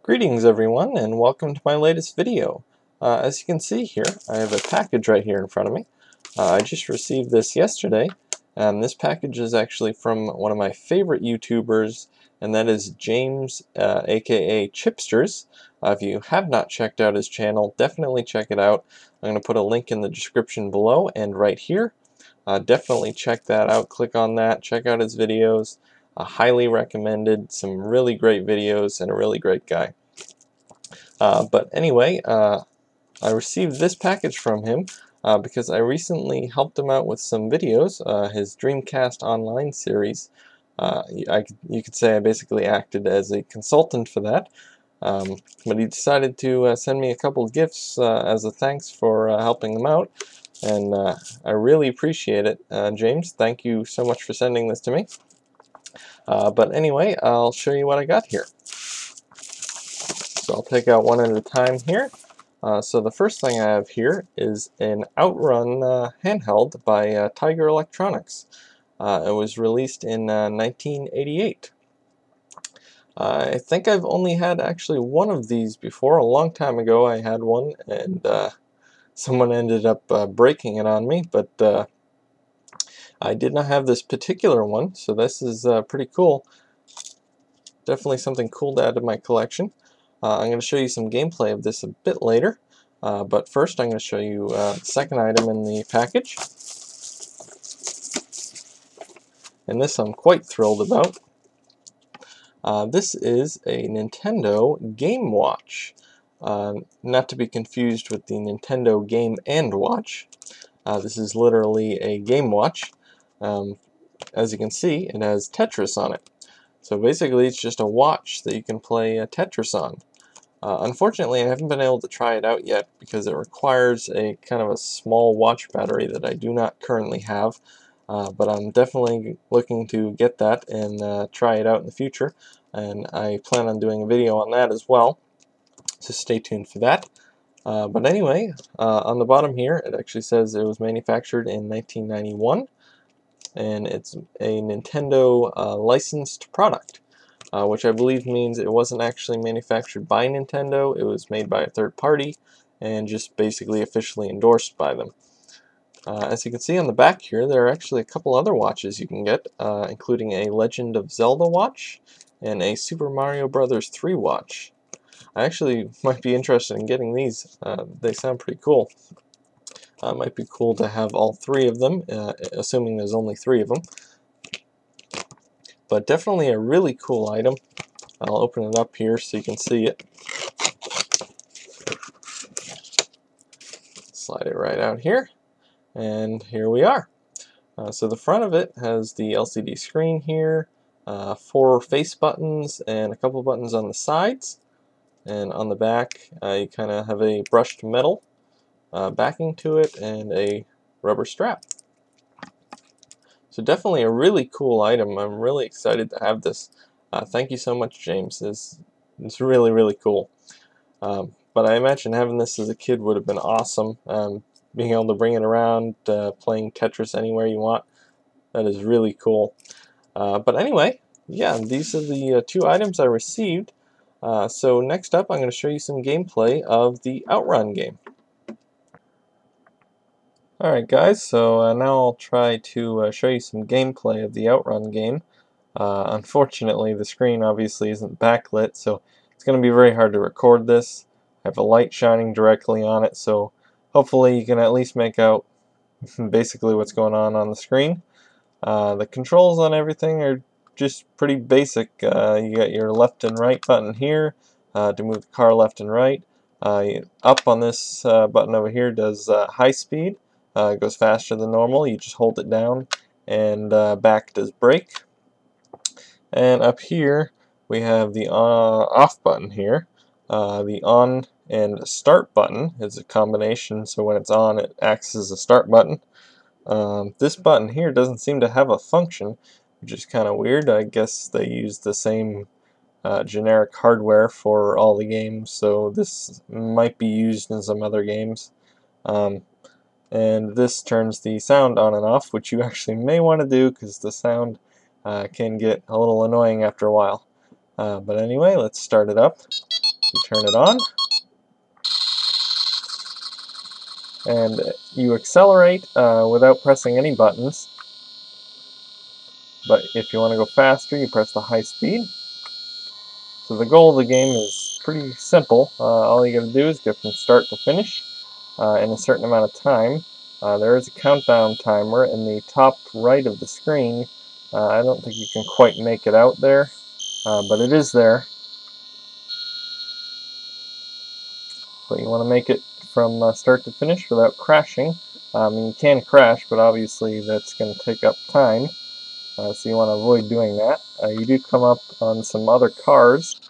Greetings everyone, and welcome to my latest video. As you can see here, I have a package right here in front of me. I just received this yesterday, and this package is actually from one of my favorite YouTubers, and that is James, aka Chipsturs. If you have not checked out his channel, definitely check it out. I'm going to put a link in the description below and right here. Definitely check that out, click on that, check out his videos. Highly recommended, some really great videos, and a really great guy. But anyway, I received this package from him because I recently helped him out with some videos, his Dreamcast Online series. You could say I basically acted as a consultant for that, but he decided to send me a couple of gifts as a thanks for helping him out, and I really appreciate it. James, thank you so much for sending this to me. But anyway, I'll show you what I got here. So I'll take out one at a time here. So the first thing I have here is an Outrun handheld by Tiger Electronics. It was released in 1988. I think I've only had actually one of these before. A long time ago I had one, and someone ended up breaking it on me, but I did not have this particular one, so this is pretty cool. Definitely something cool to add to my collection. I'm going to show you some gameplay of this a bit later, but first I'm going to show you the second item in the package. And this I'm quite thrilled about. This is a Nintendo Game Watch. Not to be confused with the Nintendo Game & Watch. This is literally a game watch. As you can see, it has Tetris on it. So basically it's just a watch that you can play Tetris on. Unfortunately, I haven't been able to try it out yet because it requires a kind of a small watch battery that I do not currently have. But I'm definitely looking to get that and try it out in the future. And I plan on doing a video on that as well. So stay tuned for that. But anyway, on the bottom here, it actually says it was manufactured in 1991. And it's a Nintendo licensed product. Which I believe means it wasn't actually manufactured by Nintendo, it was made by a third party and just basically officially endorsed by them. As you can see on the back here, there are actually a couple other watches you can get, including a Legend of Zelda watch and a Super Mario Bros. 3 watch. I actually might be interested in getting these. They sound pretty cool. Might be cool to have all three of them, assuming there's only three of them. But definitely a really cool item. I'll open it up here so you can see it. Slide it right out here, and here we are. So the front of it has the LCD screen here, 4 face buttons and a couple buttons on the sides, and on the back you kind of have a brushed metal backing to it and a rubber strap. So definitely a really cool item. I'm really excited to have this. Thank you so much, James. It's really, really cool. But I imagine having this as a kid would have been awesome. Being able to bring it around, playing Tetris anywhere you want, that is really cool. But anyway, yeah, these are the 2 items I received. So next up, I'm going to show you some gameplay of the Outrun game. Alright guys, so now I'll try to show you some gameplay of the Outrun game. Unfortunately, the screen obviously isn't backlit, so it's going to be very hard to record this. I have a light shining directly on it, so hopefully you can at least make out basically what's going on the screen. The controls on everything are just pretty basic. You got your left and right button here to move the car left and right. Up on this button over here does high speed. It goes faster than normal. You just hold it down, and back does brake. And up here we have the off button here. The on and start button is a combination, so when it's on it acts as a start button. This button here doesn't seem to have a function, which is kind of weird. I guess they use the same generic hardware for all the games, so this might be used in some other games. And this turns the sound on and off, which you actually may want to do because the sound can get a little annoying after a while. But anyway, let's start it up. You turn it on, and you accelerate without pressing any buttons. But if you want to go faster, you press the high speed. So the goal of the game is pretty simple. All you got to do is get from start to finish in a certain amount of time. There is a countdown timer in the top right of the screen. I don't think you can quite make it out there, but it is there. But you want to make it from start to finish without crashing. You can crash, but obviously that's going to take up time. So you want to avoid doing that. You do come up on some other cars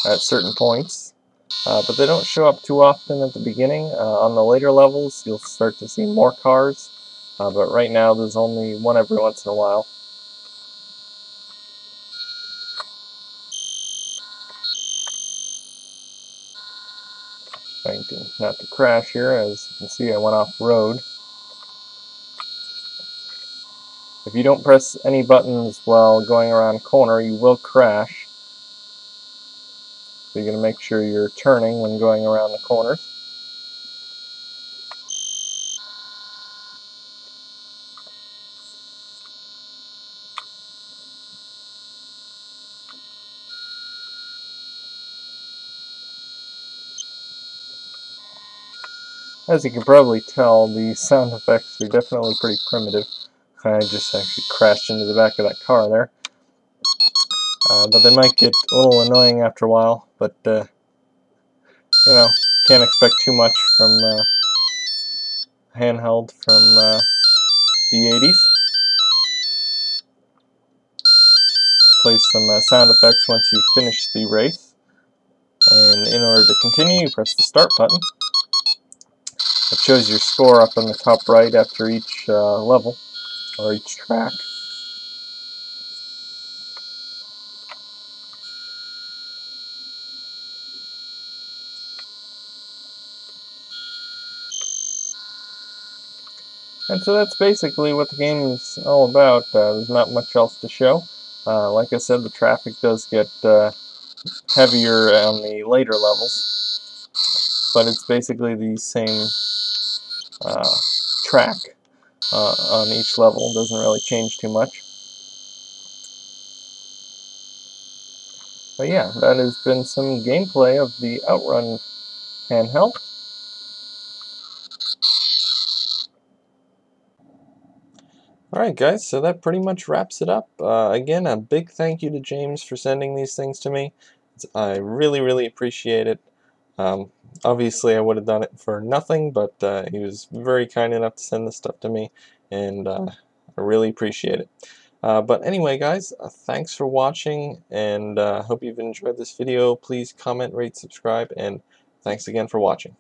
at certain points, but they don't show up too often at the beginning. On the later levels, you'll start to see more cars, but right now there's only one every once in a while. Trying not to crash here. As you can see, I went off road. If you don't press any buttons while going around a corner, you will crash. So you're going to make sure you're turning when going around the corners. As you can probably tell, the sound effects are definitely pretty primitive. I just actually crashed into the back of that car there. But they might get a little annoying after a while, but you know, can't expect too much from handheld from the 80s. Play some sound effects once you've finished the race. And in order to continue, you press the start button. It shows your score up in the top right after each level, or each track. And so that's basically what the game is all about. There's not much else to show. Like I said, the traffic does get heavier on the later levels, but it's basically the same track on each level. It doesn't really change too much. But yeah, that has been some gameplay of the Outrun handheld. Alright guys, so that pretty much wraps it up. Again, a big thank you to James for sending these things to me. I really appreciate it. Obviously I would have done it for nothing, but he was very kind enough to send this stuff to me, and I really appreciate it. But anyway guys, thanks for watching, and hope you've enjoyed this video. Please comment, rate, subscribe, and thanks again for watching.